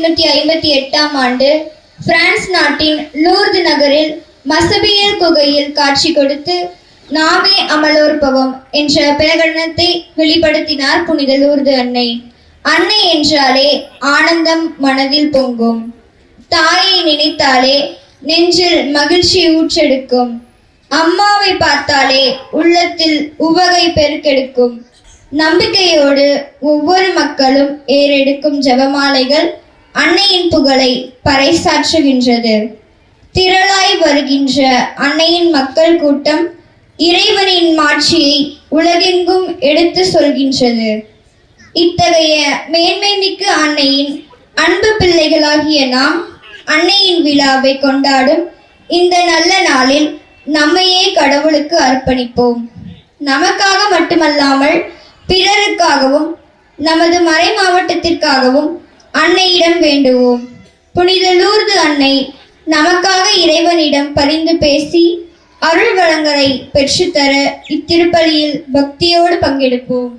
1858 France நாட்டின் Lourdes நகரில் மசபியல் குகையில் காட்சி கொடுத்து நாமே அமலோற்பவம் என்ற பிரகடனத்தை வெளிப்படுத்தினார் புனித லூர்து அன்னை. அன்னை என்றாலே ஆனந்தம் மனதில் பொங்கும். தாயை நினைத்தாலே நெஞ்சில் மகிழ்ச்சி ஊற்றெடுக்கும். அம்மாவை பார்த்தாலே உள்ளத்தில் உவகை பெருக்கெடுக்கும். நம்பிக்கையோடு ஒவ்வொரு மக்களும் ஏறெடுக்கும் ஜெபமாலைகள் அன்னையின் புகழை பறைசாற்றுகின்றது. திரளாய் வருகின்ற அன்னையின் மக்கள் கூட்டம் இறைவனின் மாட்சியை உலகெங்கும் எடுத்து சொல்கின்றது. இத்தகைய மேன்மை மிக்க அன்னையின் அன்பு பிள்ளைகளாகிய நாம் அன்னையின் விழாவை கொண்டாடும் இந்த நல்ல நாளில் நம்மையே கடவுளுக்கு அர்ப்பணிப்போம். நமக்காக மட்டுமல்லாமல் பிறருக்காகவும் நமது மறை மாவட்டத்திற்காகவும் அன்னையிடம் வேண்டுவோம். புனித லூர்து அன்னை நமக்காக இறைவனிடம் பரிந்து பேசி அருள் வளங்களை பெற்றுத்தர இத்திருப்பலியில் பக்தியோடு பங்கெடுப்போம்.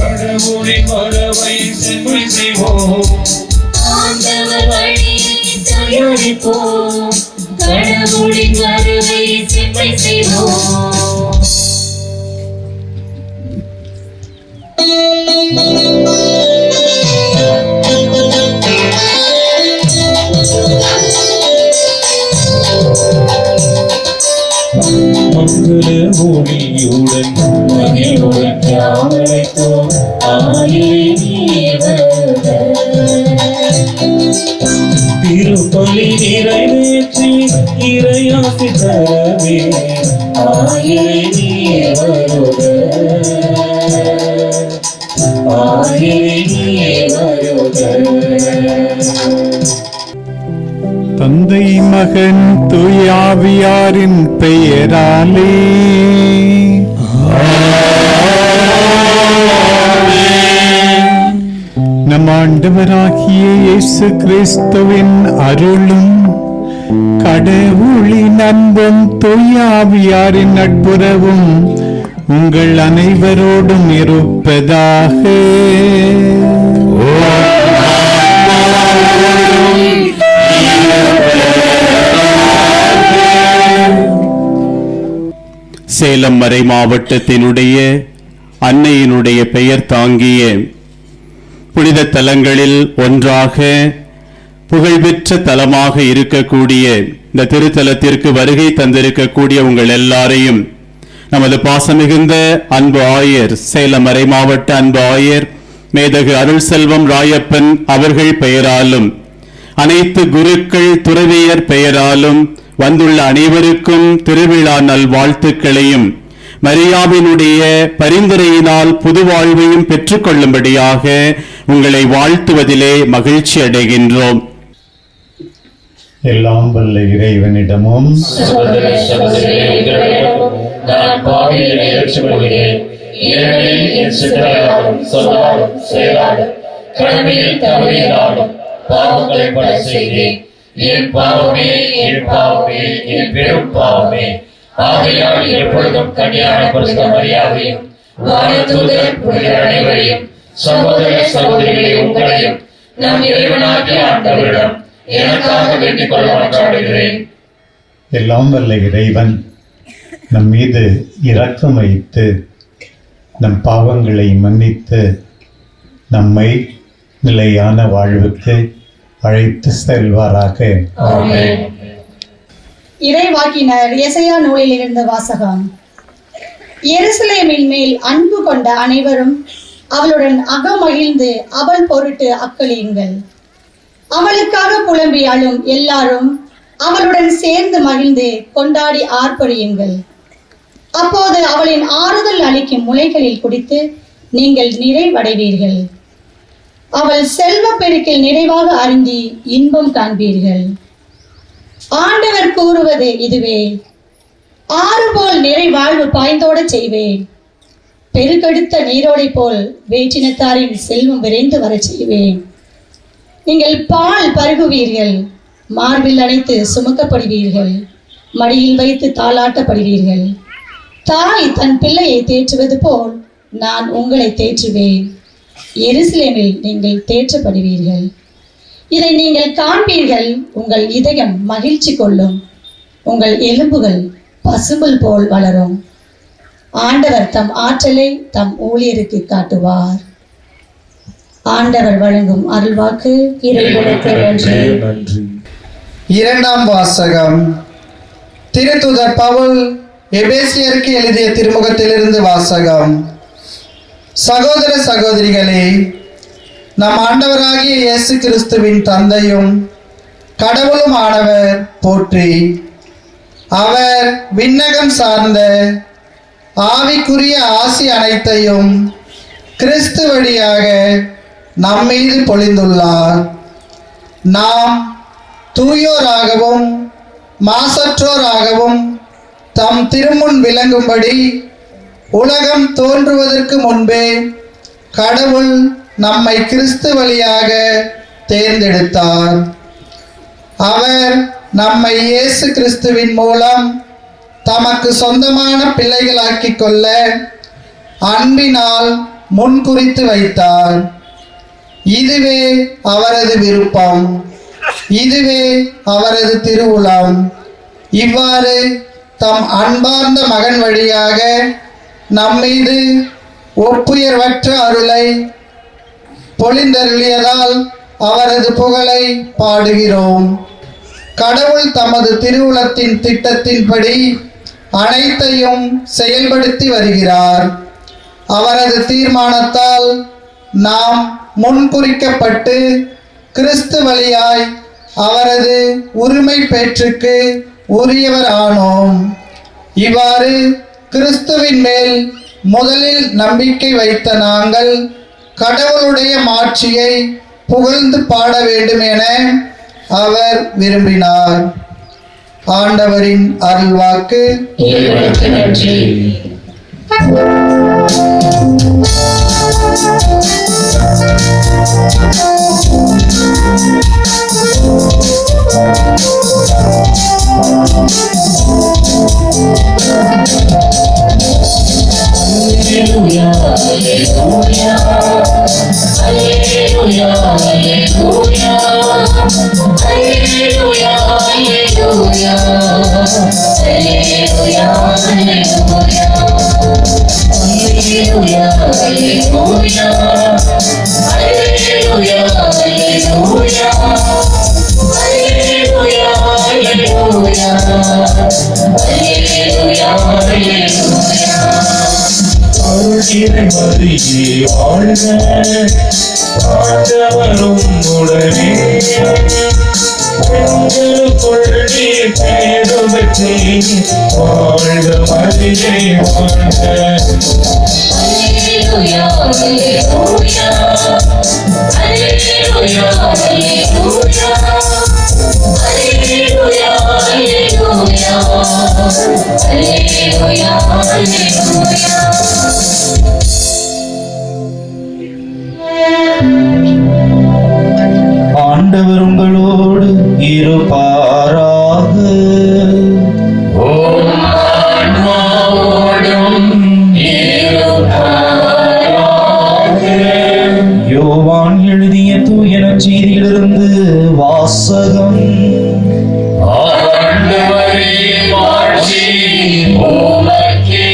கடவுளின் வரவை செம்மை செய்வோம். கடவுளின் வரவை செம்மை செய்வோம். மங்கள மொழியுடன் மகிழுடன் யாவரைத்தோம் திருப்பலி நிறைவேற்றி இறையாசி தரவே ஆயிரை நீயே வருக, ஆயிரை நீயே வருக. தந்தை மகன் தூயாவியாரின் பெயராலே நம் ஆண்டவராகிய இயேசு கிறிஸ்துவின் அருளும் கடவுளின் அன்பும் தூயாவியாரின் நட்புறவும் உங்கள் அனைவரோடும் இருப்பதாக. சேலம் மறை மாவட்டத்தினுடைய அன்னையினுடைய பெயர் தாங்கிய புனித தலங்களில் ஒன்றாக புகழ்பெற்ற தலமாக இருக்கக்கூடிய இந்த திருத்தலத்திற்கு வருகை தந்திருக்கக்கூடிய உங்கள் எல்லாரையும் நமது பாசமிகுந்த அன்பு ஆயர், சேலம் மறை மாவட்ட அன்பு ஆயர் மேதகு அருள் செல்வம் ராயப்பன் அவர்கள் பெயராலும் அனைத்து குருக்கள் துறவியர் பெயராலும் வந்துள்ள அனைவருக்கும் திருவிழா நல் வாழ்த்துக்களையும் மரியாவினுடைய பரிந்துரையினால் புது வாழ்வையும் பெற்றுக் கொள்ளும்படியாக உங்களை வாழ்த்துவதிலே மகிழ்ச்சி அடைகின்றோம். எல்லாம் வல்ல இறைவனிடமும் பாவங்களை பல செய்தேன். என் பாவமே, என் பாவமே, என் பெரும் பாவமே. ஆகையால் எப்பொழுதும் கன்னியான பரிசுத்த மரியாதையும் வானதூதர் புனிதர் அனைவரையும் சகோதர சகோதரிகளை உங்களையும் நம் இறைவனாகிய ஆண்டவரிடம் எனக்காக வேண்டிக் கொள்ள மன்றாடுகிறேன். எல்லாம் வல்ல இறைவன் நம் மீது இரக்கம் வைத்து நம் பாவங்களை மன்னித்து நம்மை நிலையான வாழ்வுக்கு அழைத்து செல்வாராக. இறைவாக்கினர் எசையா நூலில் இருந்த வாசகம். எருசலேமின் மேல் அன்பு கொண்ட அனைவரும் அவளுடன் அகமகிழ்ந்து அவள் பொருட்டு அக்களியுங்கள். அவளுக்காக புலம்பி அழும் எல்லாரும் அவளுடன் சேர்ந்து மகிழ்ந்து கொண்டாடி ஆர்ப்பரியுங்கள். அப்போது அவளின் ஆறுதல் அளிக்கும் முலைகளில் குடித்து நீங்கள் நிறைவடைவீர்கள். அவள் செல்வ பெருக்கில் நிறைவாக அருந்தி இன்பம் காண்பீர்கள். ஆண்டவர் கூறுவது இதுவே: ஆறு போல் நிறை வாழ்வு பாய்ந்தோட செய்வேன். பெருக்கெடுத்த நீரோடை போல் வேற்றினத்தாரின் செல்வம் விரைந்து வர செய்வேன். நீங்கள் பால் பருகுவீர்கள், மார்பில் அணைத்து சுமக்கப்படுவீர்கள், மடியில் வைத்து தாளாட்டப்படுவீர்கள். தாய் தன் பிள்ளையை தேற்றுவது போல் நான் உங்களை தேற்றுவேன். எருசலேமில் நீங்கள் தேற்றப்படுவீர்கள். இதை நீங்கள் காண்பீர்கள். உங்கள் இதயம் மகிழ்ச்சி கொள்ளும், உங்கள் எலும்புகள் பசும்புல் போல் வளரும். ஆண்டவர் தம் ஆற்றலை தம் ஊழியருக்கு காட்டுவார். ஆண்டவர் வழங்கும் அருள்வாக்கு. இறைவனுக்கு நன்றி. இரண்டாம் வாசகம். திருத்துதர் பவுல் எபேசியருக்கு எழுதிய திருமுகத்திலிருந்து வாசகம். சகோதர சகோதரிகளே, நம் ஆண்டவராகிய இயேசு கிறிஸ்துவின் தந்தையும் கடவுளும் ஆனவர் போற்றி. அவர் விண்ணகம் சார்ந்த ஆவிக்குரிய ஆசி அனைத்தையும் கிறிஸ்து வழியாக நம்மீது பொழிந்துள்ளார். நாம் தூயோராகவும் மாசற்றோராகவும் தம் திருமுன் விளங்கும்படி உலகம் தோன்றுவதற்கு முன்பே கடவுள் நம்மை கிறிஸ்து வழியாக தேர்ந்தெடுத்தார். அவர் நம்மை இயேசு கிறிஸ்துவின் மூலம் தமக்கு சொந்தமான பிள்ளைகளாக்கிக் கொள்ள அன்பினால் முன்குறித்து வைத்தார். இதுவே அவரது விருப்பம், இதுவே அவரது திருவுளம். இவ்வாறு தம் அன்பார்ந்த மகன் வழியாக நம்மீது ஒப்புயர்வற்ற அருளை பொழிந்தருளியதால் அவரது புகழை பாடுகிறோம். கடவுள் தமது திருவுளத்தின் திட்டத்தின்படி அனைத்தையும் செயல்படுத்தி வருகிறார். அவரது தீர்மானத்தால் நாம் முன்குறிக்கப்பட்டு கிறிஸ்து வழியாய் அவரது உரிமை பேற்றுக்கு உரியவர் ஆனோம். இவ்வாறு கிறிஸ்துவின் மேல் முதலில் நம்பிக்கை வைத்த நாங்கள் கடவுளுடைய மாட்சியை புகழ்ந்து பாட வேண்டும் என அவர் விரும்பினார். ஆண்டவரின் அருள்வாக்கு. Hallelujah, hallelujah, hallelujah, hallelujah, hallelujah, hallelujah, hallelujah, hallelujah, hallelujah, hallelujah, hallelujah, அருள்கிறை மரியே வாழ்க, ஆண்டவரும் உடனே பெண்களுக்குள் நீர் பேறு பெற்றே வாழ்க மரியே வாழ்க. Hallelujah, hallelujah, hallelujah, hallelujah, hallelujah, hallelujah, hallelujah. ஆண்டவர் உங்களோடு இருப்பாராக. ஓம் ஆன்மாவோடும் இருப்பாராக. யோவான் எழுதிய தூய நற்செய்தியிலிருந்து வாசகம். ஆண்டவரே மாட்சி உமக்கே.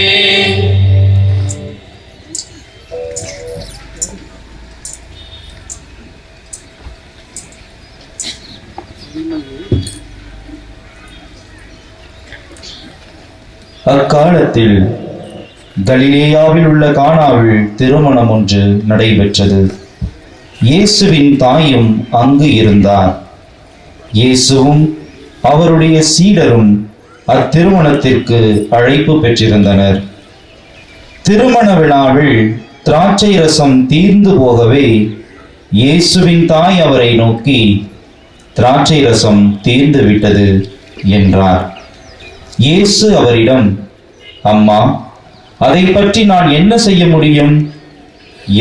அக்காலத்தில் கலிலேயாவில் உள்ள கானாவில் திருமணம் ஒன்று நடைபெற்றது. இயேசுவின் தாயும் அங்கு இருந்தார். இயேசுவும் அவருடைய சீடரும் அத்திருமணத்திற்கு அழைப்பு பெற்றிருந்தனர். திருமண விழாவில் திராட்சை ரசம் தீர்ந்து போகவே இயேசுவின் தாய் அவரை நோக்கி, திராட்சை ரசம் தீர்ந்து விட்டது என்றார். இயேசு அவரிடம், அம்மா, அதை பற்றி நான் என்ன செய்ய முடியும்?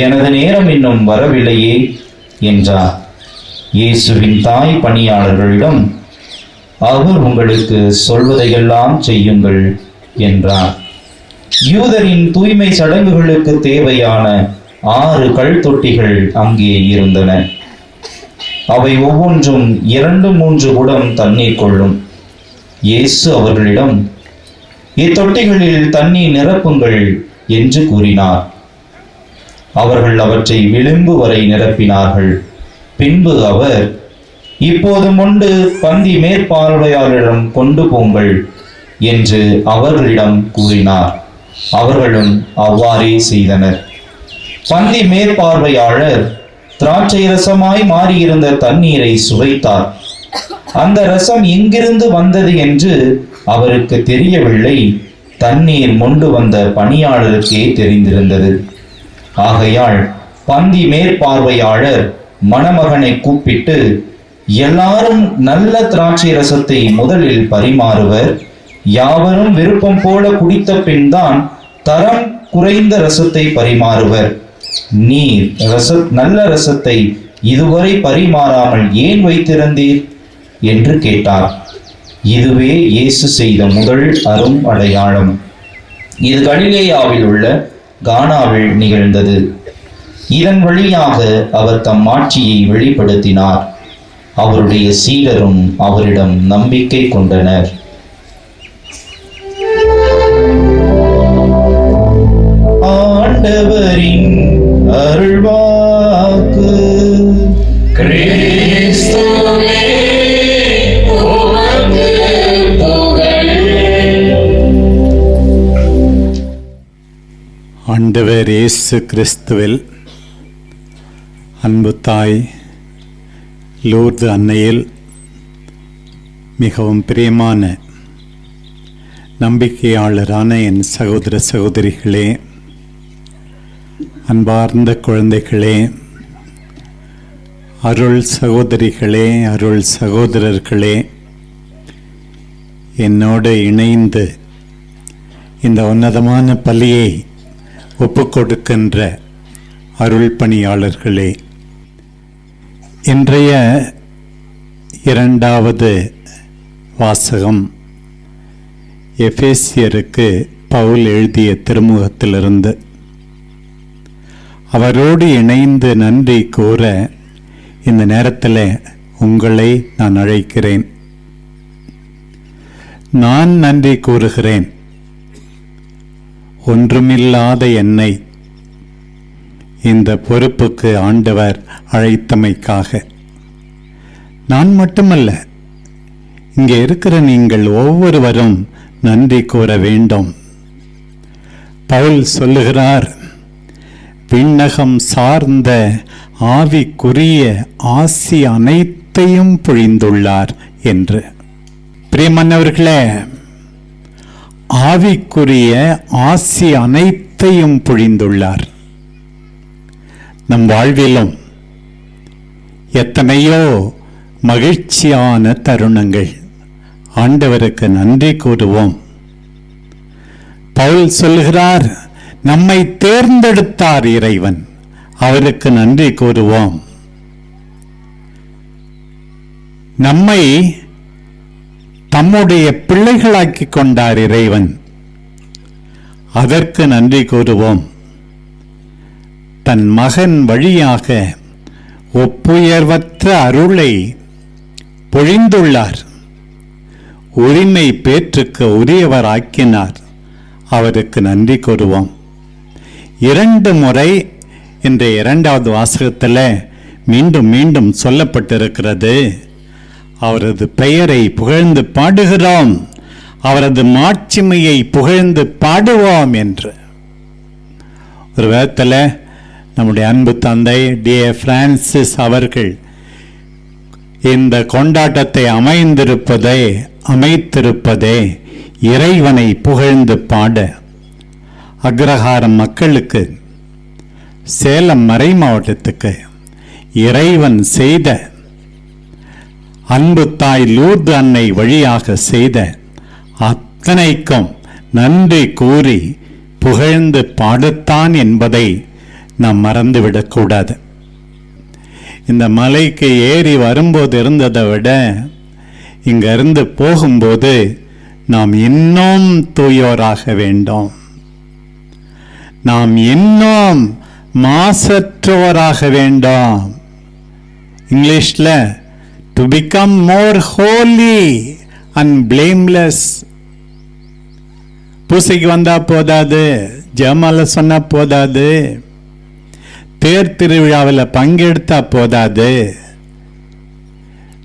எனது நேரம் இன்னும் வரவில்லையே என்றார். இயேசுவின் தாய் பணியாளர்களிடம், அவர் உங்களுக்கு சொல்வதையெல்லாம் செய்யுங்கள் என்றார். யூதரின் தூய்மை சடங்குகளுக்கு தேவையான 6 கல் தொட்டிகள் அங்கே இருந்தன. அவை ஒவ்வொன்றும் 2-3 குடம் தண்ணீர் கொள்ளும். இயேசு அவர்களிடம், இத்தொட்டிகளில் தண்ணீர் நிரப்புங்கள் என்று கூறினார். அவர்கள் அவற்றை விளிம்பு வரை நிரப்பினார்கள். பின்பு அவர், இப்போது மொண்டு பந்தி மேற்பார்வையாளரிடம் கொண்டு போங்கள் என்று அவர்களிடம் கூறினார். அவர்களும் அவ்வாறே செய்தனர். பந்தி மேற்பார்வையாளர் திராட்சை ரசமாய் மாறியிருந்த தண்ணீரை சுவைத்தார். அந்த ரசம் எங்கிருந்து வந்தது என்று அவருக்கு தெரியவில்லை. தண்ணீர் மொண்டு வந்த பணியாளருக்கே தெரிந்திருந்தது. ஆகையால் பந்தி மேற்பார்வையாளர் மணமகனை கூப்பிட்டு, எல்லாரும் நல்ல திராட்சை ரசத்தை முதலில் பரிமாறுவர், யாவரும் விருப்பம் போல குடித்த பின் தான் தரம் குறைந்த ரசத்தை பரிமாறுவர். நீர் நல்ல ரசத்தை இதுவரை பரிமாறாமல் ஏன் வைத்திருந்தீர் என்று கேட்டார். இதுவே இயேசு செய்த முதல் அரும் அடையாளம். இது கலிலேயாவில் உள்ள கானாவில் நிகழ்ந்தது. இதன் வழியாக அவர் தம் ஆட்சியை வெளிப்படுத்தினார். அவருடைய சீடரும் அவரிடம் நம்பிக்கை கொண்டனர். ஆண்டவரின் அருள்வாக்கு. கிறிஸ்துவே உமக்கு புகழ். ஆண்டவர் இயேசு கிறிஸ்துவில் அன்பு தாய் லூர்து அன்னையில் மிகவும் பிரியமான நம்பிக்கையாளரான என் சகோதர சகோதரிகளே, அன்பார்ந்த குழந்தைகளே, அருள் சகோதரிகளே, அருள் சகோதரர்களே, என்னோடு இணைந்து இந்த உன்னதமான பலியை ஒப்புக்கொடுக்கின்ற அருள் பணியாளர்களே, இன்றைய 2வது வாசகம் எபேசியருக்கு பவுல் எழுதிய திருமுகத்திலிருந்து. அவரோடு இணைந்து நன்றி கூற இந்த நேரத்தில் உங்களை நான் அழைக்கிறேன். நான் நன்றி கூறுகிறேன், ஒன்றுமில்லாத என்னை இந்த பொறுப்புக்கு ஆண்டவர் அழைத்தமைக்காக. நான் மட்டுமல்ல, இங்கே இருக்கிற நீங்கள் ஒவ்வொருவரும் நன்றி கூற வேண்டும். பவுல் சொல்லுகிறார், விண்ணகம் சார்ந்த ஆவிக்குரிய ஆசி அனைத்தையும் பொழிந்துள்ளார் என்று. பிரியமானவர்களே, ஆவிக்குரிய ஆசி அனைத்தையும் பொழிந்துள்ளார். நம் வாழ்விலும் எத்தனையோ மகிழ்ச்சியான தருணங்கள். ஆண்டவருக்கு நன்றி கூறுவோம். பவுல் சொல்லுகிறார், நம்மை தேர்ந்தெடுத்தார் இறைவன், அவருக்கு நன்றி கூறுவோம். நம்மை தம்முடைய பிள்ளைகளாக்கி கொண்டார் இறைவன், அதற்கு நன்றி கூறுவோம். தன் மகன் வழியாக ஒப்புயர்வற்ற அருளை பொழிந்துள்ளார். உரிமை பேற்றுக்கு உரியவர் ஆக்கினார், அவருக்கு நன்றி கூறுவோம். 2 முறை இந்த 2வது வாசகத்தில் மீண்டும் மீண்டும் சொல்லப்பட்டிருக்கிறது. அவரது பெயரை புகழ்ந்து பாடுகிறோம், அவரது மாட்சிமையை புகழ்ந்து பாடுவோம் என்று. ஒரு விதத்தில் நம்முடைய அன்பு தந்தை டிஏ பிரான்சிஸ் அவர்கள் இந்த கொண்டாட்டத்தை அமைத்திருப்பதே இறைவனை புகழ்ந்து பாட, அக்ரஹாரம் மக்களுக்கு, சேலம் மறை மாவட்டத்துக்கு இறைவன் செய்த அன்பு தாய் லூர்து அன்னை வழியாக செய்த அத்தனைக்கும் நன்றி கூறி புகழ்ந்து பாடத்தான் என்பதை நாம் மறந்துவிடக்கூடாது. இந்த மலைக்கு ஏறி வரும்போது இருந்ததை விட இங்கிருந்து போகும்போது நாம் இன்னும் தூயோராக வேண்டும். நாம் இன்னும் மாசற்றோராக வேண்டும். இங்கிலீஷ்ல to become more holy and blameless. பூசைக்கு வந்தா போதாது, ஜெபமாலை சொன்னா போதாது, தேர் திருவிழாவில் பங்கெடுத்தா போதாது.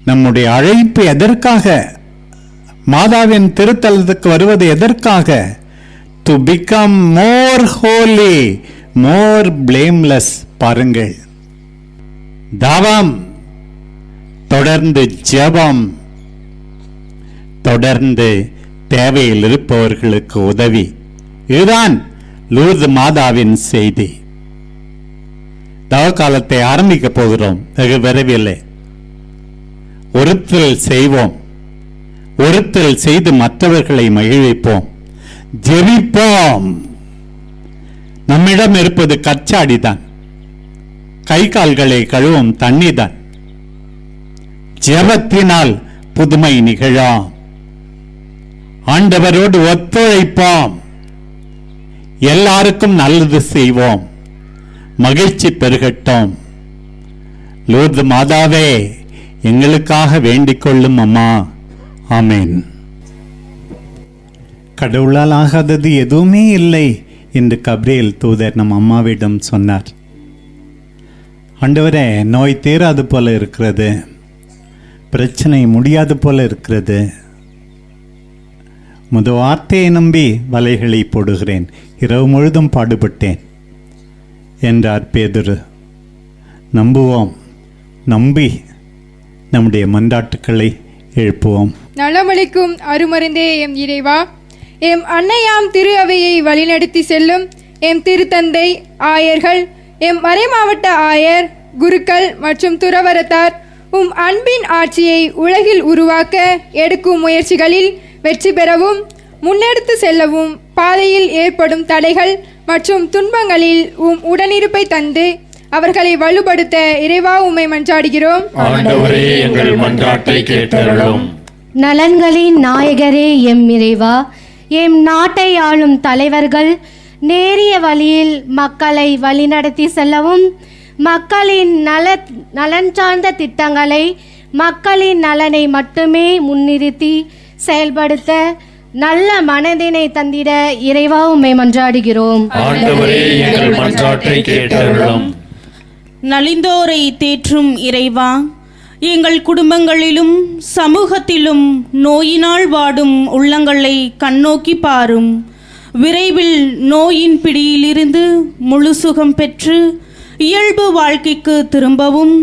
நம்முடைய அழைப்பு எதற்காக? மாதாவின் திருத்தலத்துக்கு வருவது எதற்காக? To become more holy, more blameless. பாருங்கள், தவம், தொடர்ந்து ஜெபம், தொடர்ந்து தேவையில் இருப்பவர்களுக்கு உதவி. இதுதான் லூர்து மாதாவின் செய்தி. தவக்காலத்தை ஆரம்பிக்க போகிறோம் வெகு விரைவில். ஒருத்தல் செய்வோம், ஒருத்தல் செய்து மற்றவர்களை மகிழ்விப்போம், ஜெபிப்போம். நம்மிடம் இருப்பது கச்சாடிதான், கை கால்களை கழுவும் தண்ணி தான். ஜெபத்தினால் புதுமை நிகழும். ஆண்டவரோடு ஒத்துழைப்போம், எல்லாருக்கும் நல்லது செய்வோம், மகிழ்ச்சி பெருகட்டும். லூர்து மாதாவே, எங்களுக்காக வேண்டிக் கொள்ளும் அம்மா. ஆமேன். கடவுளால் ஆகாதது எதுவுமே இல்லை என்று கப்ரியேல் தூதர் நம் அம்மாவிடம் சொன்னார். ஆண்டவரே, நோய் தீராது போல இருக்கிறது, பிரச்சனை முடியாது போல இருக்கிறது, முத வார்த்தையை நம்பி வலைகளை போடுகிறேன், இரவு முழுதும் பாடுபட்டேன் என்றார் பேதுரு. நம்புவோம், நம்பி நம்முடைய மன்றாட்டுக்களை எழுப்புவோம். நலமளிக்கும் அருமருந்தே எம் இறைவா, எம் அன்னையாம் திரு அவையை வழிநடத்தி செல்லும் எம் திருத்தந்தை ஆயர்கள், எம் மறைமாவட்ட ஆயர், குருக்கள் மற்றும் துறவரத்தார் உம் அன்பின் ஆட்சியை உலகில் உருவாக்க எடுக்கும் முயற்சிகளில் வெற்றி பெறவும், முன்னெடுத்து செல்லவும் பாதையில் ஏற்படும் தடைகள் மற்றும் துன்பங்களில் உம் உடனிருப்பை தந்து அவர்களை வலுப்படுத்த இறைவா உம்மை மன்றாடுகிறோம். ஆண்டவரே, எங்கள் மன்றாட்டை கேட்டருளும். நலன்களின் நாயகரே எம் இறைவா, எம் நாட்டை ஆளும் தலைவர்கள் நேரிய வழியில் மக்களை வழிநடத்தி செல்லவும், மக்களின் நலன் சார்ந்த திட்டங்களை மக்களின் நலனை மட்டுமே முன்னிறுத்தி செயல்படுத்த நல்ல மனதினை தந்திட இறைவா உம்மை மன்றாடுகிறோம். ஆண்டவரே, எங்கள் மன்றாட்டை கேட்டருளும். நலிந்தோரை தேற்றும் இறைவா, எங்கள் குடும்பங்களிலும் சமூகத்திலும் நோயினால் வாடும் உள்ளங்களை கண்ணோக்கி பாரும். விரைவில் நோயின் பிடியிலிருந்து முழு சுகம் பெற்று இயல்பு வாழ்க்கைக்கு திரும்பவும்,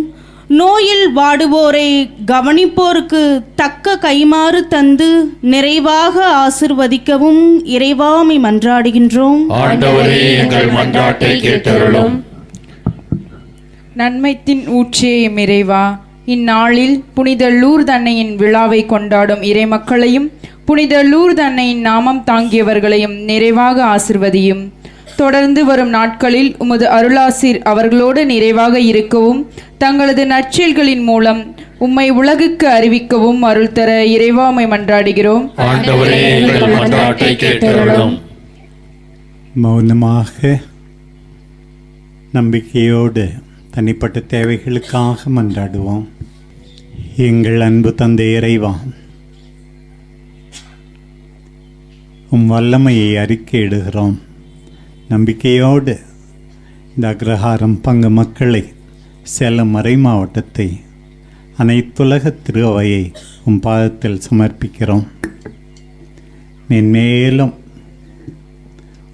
நோயில் வாடுவோரை கவனிப்போருக்கு தக்க கைமாறு தந்து நிறைவாக ஆசிர்வதிக்கவும் இறைவாமை மன்றாடுகின்றோம். ஆண்டவரே, எங்கள் மன்றாட்டை கேட்டருளும். நன்மைத்தின் ஊற்றே எம் இறைவா, இந்நாளில் புனித லூர்து அன்னையின் விழாவை கொண்டாடும் இறைமக்களையும் புனித லூர்து அன்னையின் நாமம் தாங்கியவர்களையும் நிறைவாக ஆசிர்வதியும். தொடர்ந்து வரும் நாட்களில் உமது அருளாசிர் அவர்களோடு நிறைவாக இருக்கவும், தங்களது நற்செயல்களின் மூலம் உம்மை உலகுக்கு அறிவிக்கவும் அருள் தர இறைவா உம்மை மன்றாடுகிறோம். ஆண்டவரே, எங்கள் மன்றாட்டை கேட்டருளும். மௌனமாக நம்பிக்கையோடு தனிப்பட்ட தேவைகளுக்காக மன்றாடுவோம். எங்கள் அன்பு தந்தை இறைவா, உம் வல்லமையை அறிக்கையிடுகிறோம். நம்பிக்கையோடு இந்த அக்ரஹாரம் பங்கு மக்களை, சேலம் மறை மாவட்டத்தை, அனைத்துலக திருவையை உம் பாதத்தில் சமர்ப்பிக்கிறோம். மென்மேலும்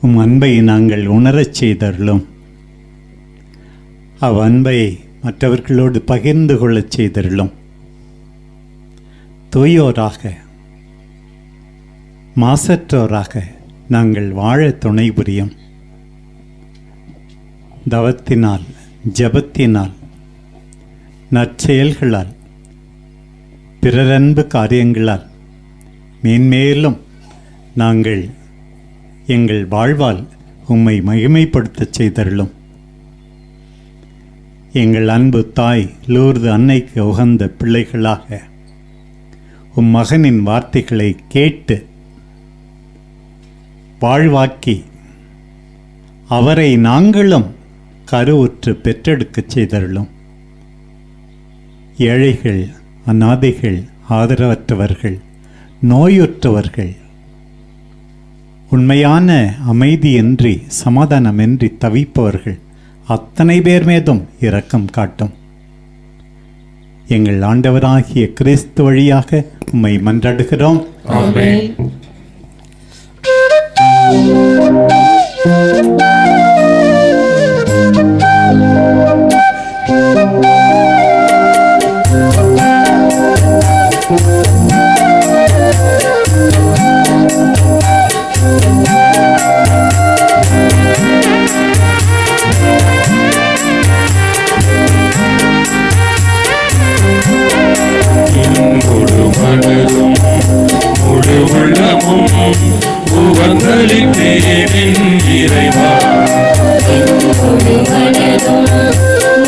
உம் அன்பை நாங்கள் உணரச் செய்தருளும். அவ்வன்பை மற்றவர்களோடு பகிர்ந்து கொள்ளச் செய்தருளும். தூயோராக மாசற்றோராக நாங்கள் வாழ துணை புரியும். தவத்தினால், ஜபத்தினால், நற்செயல்களால், பிறரன்பு காரியங்களால் மேன்மேலும் நாங்கள் எங்கள் வாழ்வால் உம்மை மகிமைப்படுத்தச் செய்தருளும். எங்கள் அன்பு தாய் லூர்து அன்னைக்கு உகந்த பிள்ளைகளாக உம் மகனின் வார்த்தைகளை கேட்டு வாழ்வாக்கி அவரை நாங்களும் கருவுற்று பெற்றெடுக்கச் செய்தருளும். ஏழைகள், அநாதைகள், ஆதரவற்றவர்கள், நோயுற்றவர்கள், உண்மையான அமைதியின்றி சமாதானமின்றி தவிப்பவர்கள் அத்தனை பேர் மீதும் இரக்கம் காட்டும். எங்கள் ஆண்டவராகிய கிறிஸ்து வழியாக உம்மை மன்றாடுகிறோம். ஆமென். முழு மனதும் முழு உள்ளமும் உவந்தளிப்பேன் இறைவா. முழு மனதும்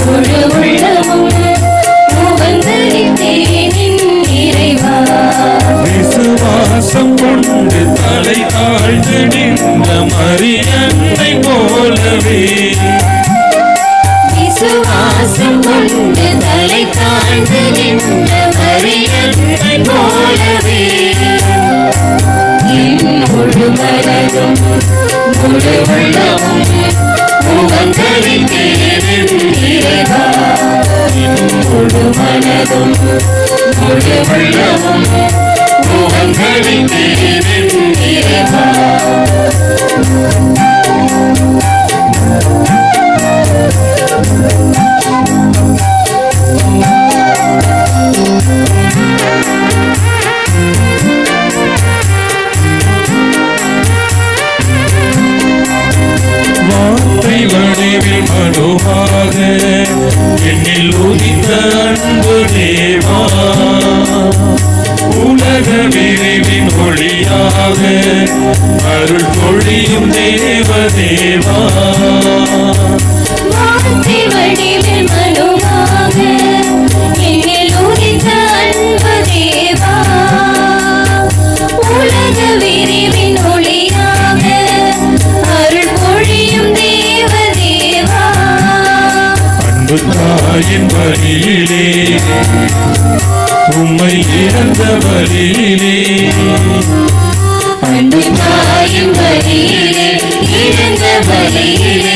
முழு உள்ளமும் உவந்தளிப்பேன் இறைவா. விசுவாசம் கொண்டு தலை தாழ்ந்து நின்ற மரியன்னை போலவே, விசுவாசம் கொண்டு தலை தாழ்ந்து நின்ற மரியன்னை போலவே, என் முழு மனதும் முழு உள்ளமும் உவந்தளிப்பேன் இறைவா. என் முழு மனதும் முழு உள்ளமும் உவந்தளிப்பேன் இறைவா. வார்த்தை வடிவில் மனுவாக என்னில் உதித்த அன்பு தேவா, உலக விரைவின் ஒளியாக அருள் பொழியும் தேவதேவா. வார்த்தை வடிவில் மனுவாக என்னில் உதித்த அன்பு தேவா, உலக விரிவின் ஒளியாக அருள் பொழியும் தேவதேவா. அன்பு தாயின் வழியிலே உம்மை இழந்த வழியிலே, அன்பு தாயின் வழியிலே இழந்த வழியிலே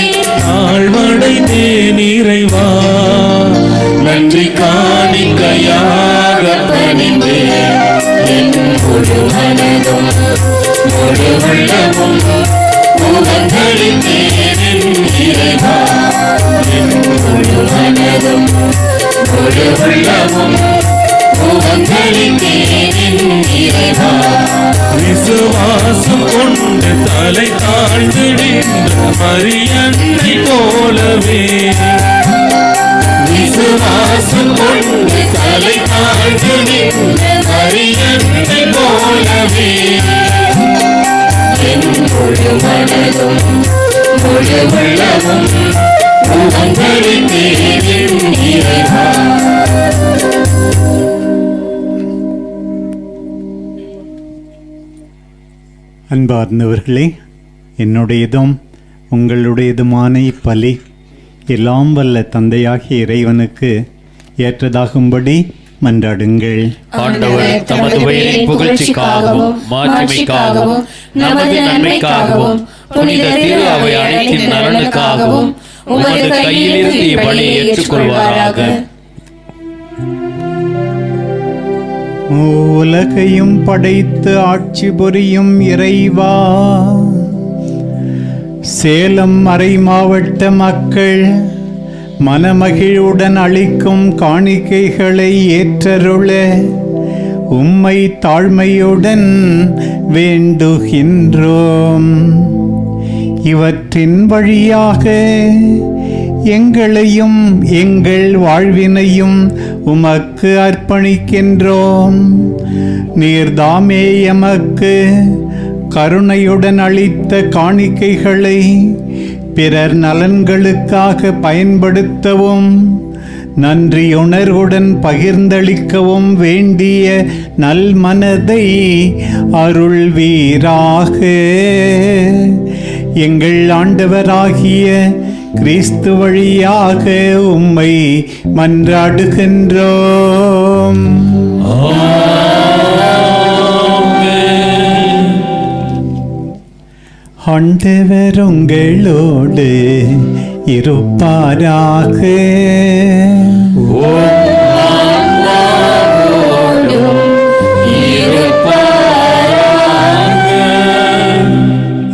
ஆழ்வடைந்தேன் இறைவா. நன்றி காணிக்கையாக பணிந்தேன் என் முழு மனதும் முழு உள்ளமும் உவந்தளிப்பேன் இறைவா. என் முழு மனதும் முழு உள்ளமும் உவந்தளிப்பேன் இறைவா. விசுவாசம் கொண்டு தலை தாழ்ந்து நின்ற மரியன்னை போலவே, விசுவாசம் கொண்டு தலை தாழ்ந்து நின்ற மரியன்னை போலவே, என் முழு மனதும் முழு உள்ளமும் உவந்தளிப்பேன் இறைவா. அன்பார்ந்தவர்களே, என்னுடையதும் உங்களுடையதுமான இப்பலி எல்லாம் வல்ல தந்தையாகிய இறைவனுக்கு ஏற்றதாகும்படி மன்றாடுங்கள். ஆண்டவர் தமது பெயரின் புகழ்ச்சிக்காகவும் மாட்சிமைக்காகவும் நமது நன்மைக்காகவும் புனித திரு அவை அனைத்தின் நலனுக்காகவும் உமது கையிலிருந்து இப்பணியை ஏற்றுக்கொள்வாராக. உலகையும் படைத்து ஆட்சி புரியும் இறைவா, சேலம் மறை மாவட்ட மக்கள் மனமகிழ்வுடன் அளிக்கும் காணிக்கைகளை ஏற்றருள உம்மை தாழ்மையுடன் வேண்டுகின்றோம். இவற்றின் வழியாக எங்களையும் எங்கள் வாழ்வினையும் உமக்கு அர்ப்பணிக்கின்றோம். நீர்தாமே எமக்கு கருணையுடன் அளித்த காணிக்கைகளை பிறர் நலன்களுக்காக பயன்படுத்தவும் நன்றியுணர்வுடன் பகிர்ந்தளிக்கவும் வேண்டிய நல்மனதை அருள்வீராக. எங்கள் ஆண்டவராகிய கிறிஸ்து வழியாக உம்மை மன்றாடுகின்றோம். ஆண்டவர் உங்களோடு இருப்பாராக.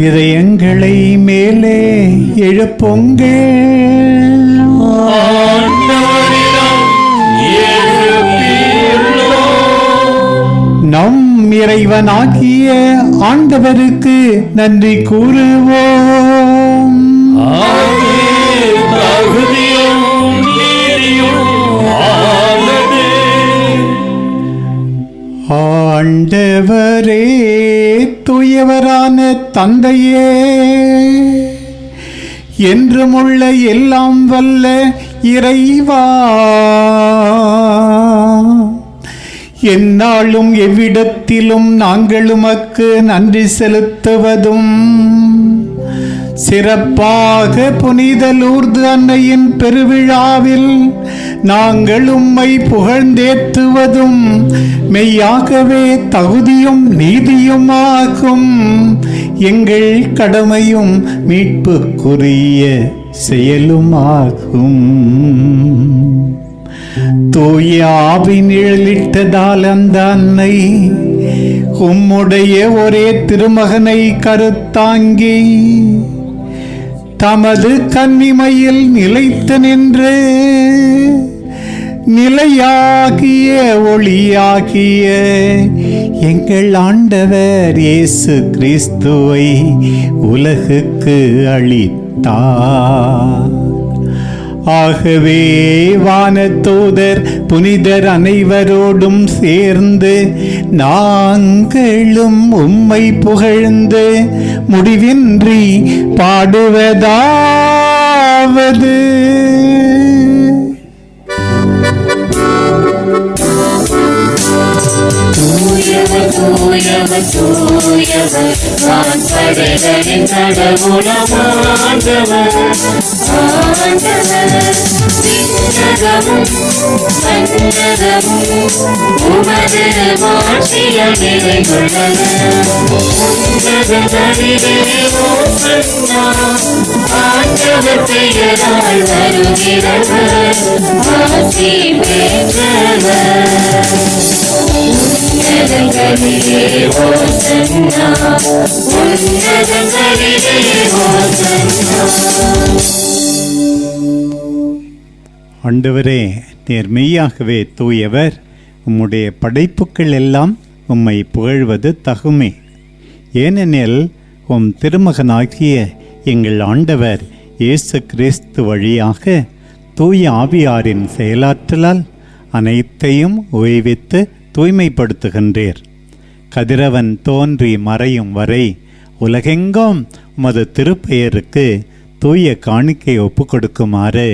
இதயங்களை மேலே எழுப்புங்கள். நம் இறைவனாகிய ஆண்டவருக்கு நன்றி கூறுவோம். ஆண்டவரே, தூயவரான தந்தையே, என்றுமுள்ள எல்லாம் வல்ல இறைவா, எந்நாளும் எவ்விடத்திலும் நாங்கள் உமக்கு நன்றி செலுத்துவதும் சிறப்பாக புனித லூர்து அன்னையின் பெருவிழாவில் நாங்கள் உம்மை புகழ்ந்தேற்றுவதும் மெய்யாகவே தகுதியும் நீதியுமாகும். எங்கள் கடமையும் மீட்புக்குரிய செயலுமாகும். தூய ஆவி நிழலிட்டதால் அந்த அன்னை உம்முடைய ஒரே திருமகனை கருத்தாங்கி தமது கன்னிமையில் நிலைத்து நின்று நிலையாகிய ஒளியாகிய எங்கள் ஆண்டவர் இயேசு கிறிஸ்துவை உலகுக்கு அளித்தார். ஆகவே வானதூதர் புனிதர் அனைவரோடும் சேர்ந்து நாங்களும் உம்மை புகழ்ந்து முடிவின்றி பாடுவதாவது: தூயவர் தூயவர் தூயவர் வான்படைகளின் கடவுளாம் ஆண்டவர். ஆண்டவர் விண்ணகமும் மண்ணகமும் உமது மாட்சியால் நிறைந்துள்ளது. உன்னதங்களிலே ஓசன்னா, ஆண்டவர் பெயரால் வருகிறவர் ஆசி பெற்றவர். உன்னதங்களிலே ஓசன்னா, உன்னதங்களிலே ஓசன்னா. ஆண்டவரே, நீர் மெய்யாகவே தூயவர். உம்முடைய படைப்புக்கள் எல்லாம் உம்மை புகழ்வது தகுமே. ஏனெனில் உம் திருமகனாகிய எங்கள் ஆண்டவர் இயேசு கிறிஸ்து வழியாக தூய ஆவியாரின் செயலாற்றலால் அனைத்தையும் ஓய்வித்து தூய்மைப்படுத்துகின்றீர். கதிரவன் தோன்றி மறையும் வரை உலகெங்கும் உமது திருப்பெயருக்கு தூய காணிக்கை ஒப்பு கொடுக்குமாறு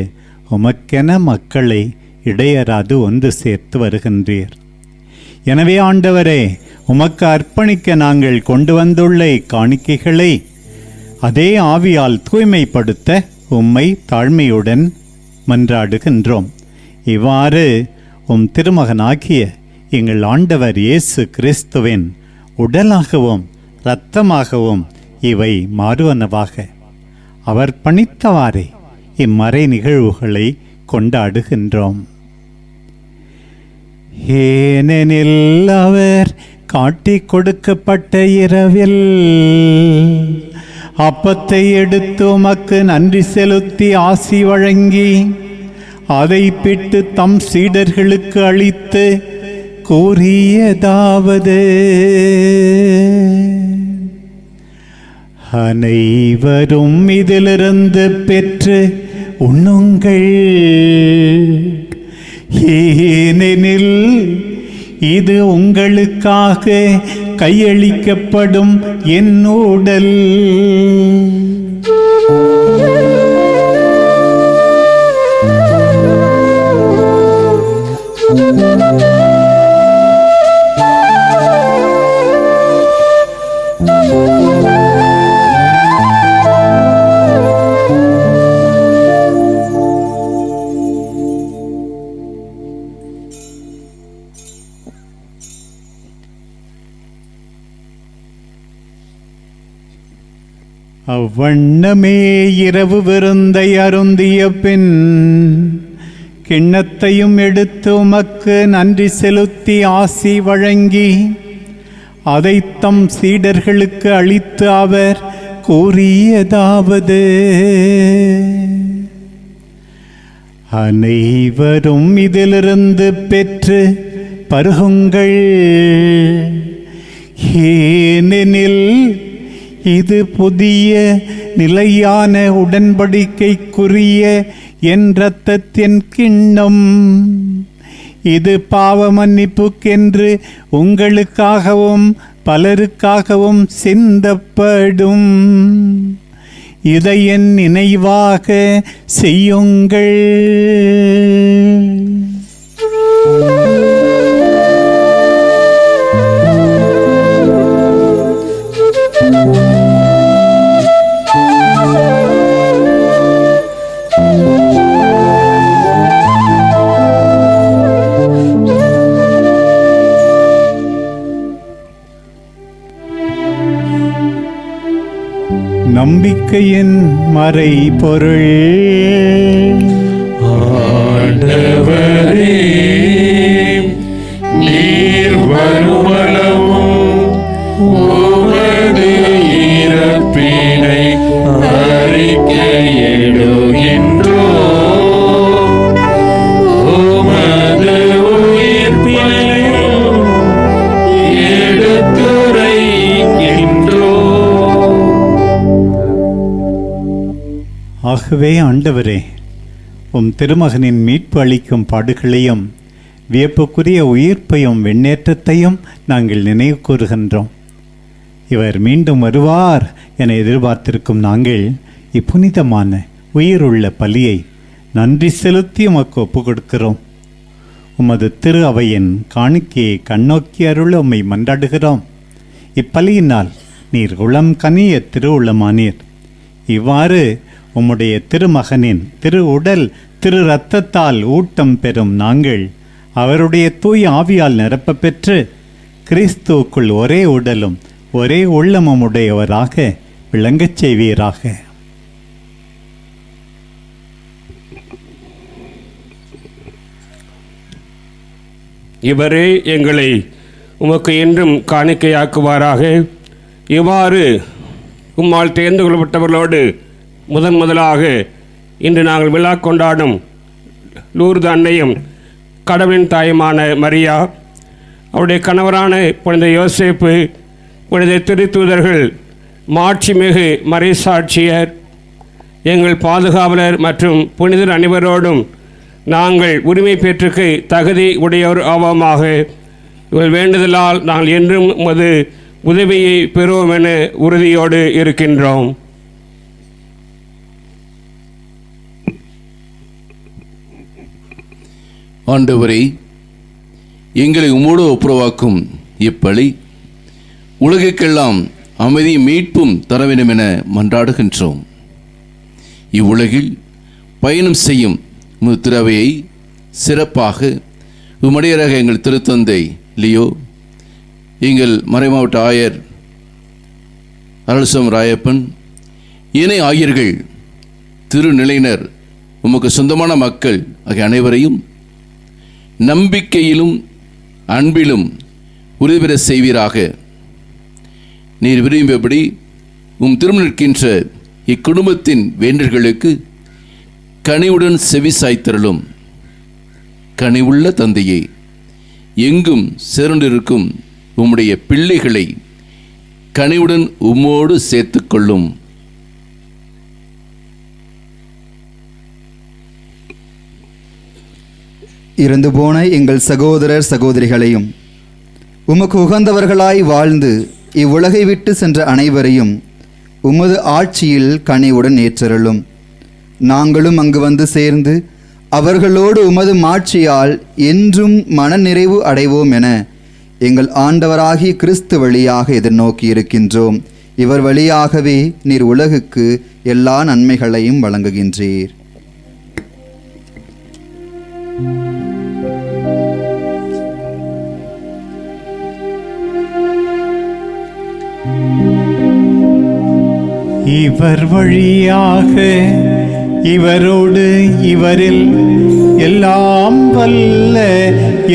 உமக்கென மக்களை இடையராது ஒன்று சேர்த்து வருகின்றீர். எனவே ஆண்டவரே, உமக்கு அர்ப்பணிக்க நாங்கள் கொண்டு வந்துள்ள இக்காணிக்கைகளை அதே ஆவியால் தூய்மைப்படுத்த உம்மை தாழ்மையுடன் மன்றாடுகின்றோம். இவ்வாறு உம் திருமகனாகிய எங்கள் ஆண்டவர் இயேசு கிறிஸ்துவின் உடலாகவும் இரத்தமாகவும் இவை மாறுவனவாக அவர் பணித்தவாறே இம்மறை நிகழ்வுகளை கொண்டாடுகின்றோம். ஏனெனில் அவர் காட்டிக் கொடுக்கப்பட்ட இரவில் அப்பத்தை எடுத்து உமக்கு நன்றி செலுத்தி ஆசி வழங்கி அதை பிட்டு தம் சீடர்களுக்கு அளித்து கூறியதாவது: அனைவரும் இதிலிருந்து பெற்று உண்ணுங்கள், ஏனெனில் இது உங்களுக்காக கையளிக்கப்படும் என் உடல். அவ்வண்ணமே இரவு விருந்தை அருந்திய பின் கிண்ணத்தையும் எடுத்து உமக்கு நன்றி செலுத்தி ஆசி வழங்கி அதை தம் சீடர்களுக்கு அளித்து அவர் கூறியதாவது: அனைவரும் இதிலிருந்து பெற்று பருகுங்கள், ஏனெனில் இது புதிய நிலையான உடன்படிக்கைக்குரிய என் இரத்தத்தின் கிண்ணம். இது பாவ மன்னிப்புக்கென்று உங்களுக்காகவும் பலருக்காகவும் சிந்தப்படும். இதை என் நினைவாக செய்யுங்கள். நம்பிக்கையின் மறைபொருள். ஆண்டவரே, நீர் வருமளவும் உமது இறப்பினை அறிக்கையிடுகின்றோம், உமது உயிர்ப்பினையும் எடுத்துரைக்கின்றோம். ஆகவே ஆண்டவரே, உம் திருமகனின் மீட்பு அளிக்கும் பாடுகளையும் வியப்புக்குரிய உயிர்ப்பையும் வெண்ணேற்றத்தையும் நாங்கள் நினைவு கூறுகின்றோம். இவர் மீண்டும் வருவார் என எதிர்பார்த்திருக்கும் நாங்கள் இப்புனிதமான உயிருள்ள பலியை நன்றி செலுத்தி உமக்கு ஒப்பு கொடுக்கிறோம். உமது திரு அவையின் காணிக்கையை கண்ணோக்கி அருள உம்மை மன்றாடுகிறோம். இப்பலியினால் நீர் உளம் கனிய திருவுளமானீர். இவ்வாறு உம்முடைய திருமகனின் திரு உடல் திரு இரத்தத்தால் ஊட்டம் பெறும் நாங்கள் அவருடைய தூய் ஆவியால் நிரப்ப பெற்று கிறிஸ்துவுக்குள் ஒரே உடலும் ஒரே உள்ளமும் உடையவராக விளங்கச் செய்வீராக. இவரே எங்களை உமக்கு என்றும் காணிக்கையாக்குவாராக. இவ்வாறு உம்மால் தேர்ந்து கொள்ளப்பட்டவர்களோடு முதலாக இன்று நாங்கள் விழா கொண்டாடும் லூர்து அன்னையும் கடவுளின் தாயுமான மரியா, அவருடைய கணவரான புனித யோசேப்பு, புனித திருத்தூதர்கள், மாட்சிமிகு மறைசாட்சியர், எங்கள் பாதுகாவலர் மற்றும் புனிதர் அனைவரோடும் நாங்கள் உரிமை பெற்றுக்கு தகுதி உடையோர் ஆவோமாக. இவள் வேண்டுதலால் நாங்கள் என்றும் உமது உதவியை பெறுவோம் என உறுதியோடு இருக்கின்றோம். ஆண்டவரே, எங்களை உம்மோடு ஒப்புரவாக்கும் இப்பலி உலகுக்கெல்லாம் அமைதி மீட்பும் தர வேண்டும் என மன்றாடுகின்றோம். இவ்வுலகில் பயணம் செய்யும் திரவையை சிறப்பாக உம்முடையராக எங்கள் திருத்தந்தை லியோ, எங்கள் மறைமாவட்ட ஆயர் அருள்சம் ராயப்பன், இணை ஆயர்கள், திருநிலையினர், உமக்கு சொந்தமான மக்கள் ஆகிய அனைவரையும் நம்பிக்கையிலும் அன்பிலும் உறுதிபெற செய்வீராக. நீர் விரும்பியபடி திருமணிக்கின்ற இக்குடும்பத்தின் வேண்டல்களுக்கு கனிவுடன் செவி சாய்த்தருளும். கனிவுள்ள தந்தையே, எங்கும் சேர்ந்திருக்கும் உம்முடைய பிள்ளைகளை கனிவுடன் உம்மோடு சேர்த்துக்கொள்ளும். இறந்து போன எங்கள் சகோதரர் சகோதரிகளையும் உமக்கு உகந்தவர்களாய் வாழ்ந்து இவ்வுலகை விட்டு சென்ற அனைவரையும் உமது ஆட்சியில் கனிவுடன் ஏற்றருளும். நாங்களும் அங்கு வந்து சேர்ந்து அவர்களோடு உமது மாட்சியால் என்றும் மனநிறைவு அடைவோம் என எங்கள் ஆண்டவராகிய கிறிஸ்து வழியாக எதிர்நோக்கி இருக்கின்றோம். இவர் வழியாகவே நீர் உலகுக்கு எல்லா நன்மைகளையும் வழங்குகின்றீர். இவர் வழியாக இவரோடு இவரில் எல்லாம் வல்ல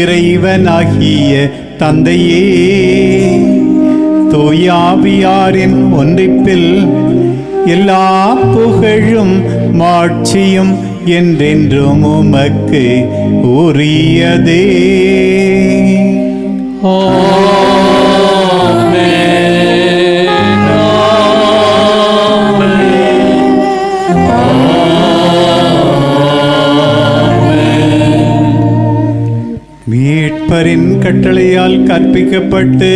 இறைவனாகிய தந்தையே, தூயாவியாரின் ஒன்றிப்பில் எல்லா புகழும் மாட்சியும் என்றென்றும் உமக்கு உரியதே. மீட்பரின் கட்டளையால் கற்பிக்கப்பட்டு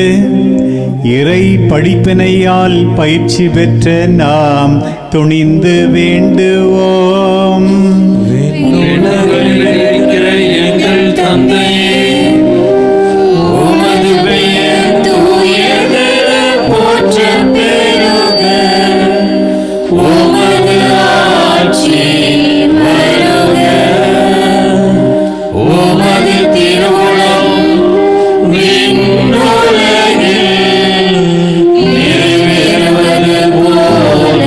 இறை படிப்பினையால் பயிற்சி பெற்ற நாம் துணிந்து வேண்டுவோம். எங்கள் தந்தையே, உமது பெயர் தூயது போற்றப் பெறுக. உமது ஆட்சி வருக. உமது திருவுளம் விண்ணுலகில் நிறைவேறுவது போல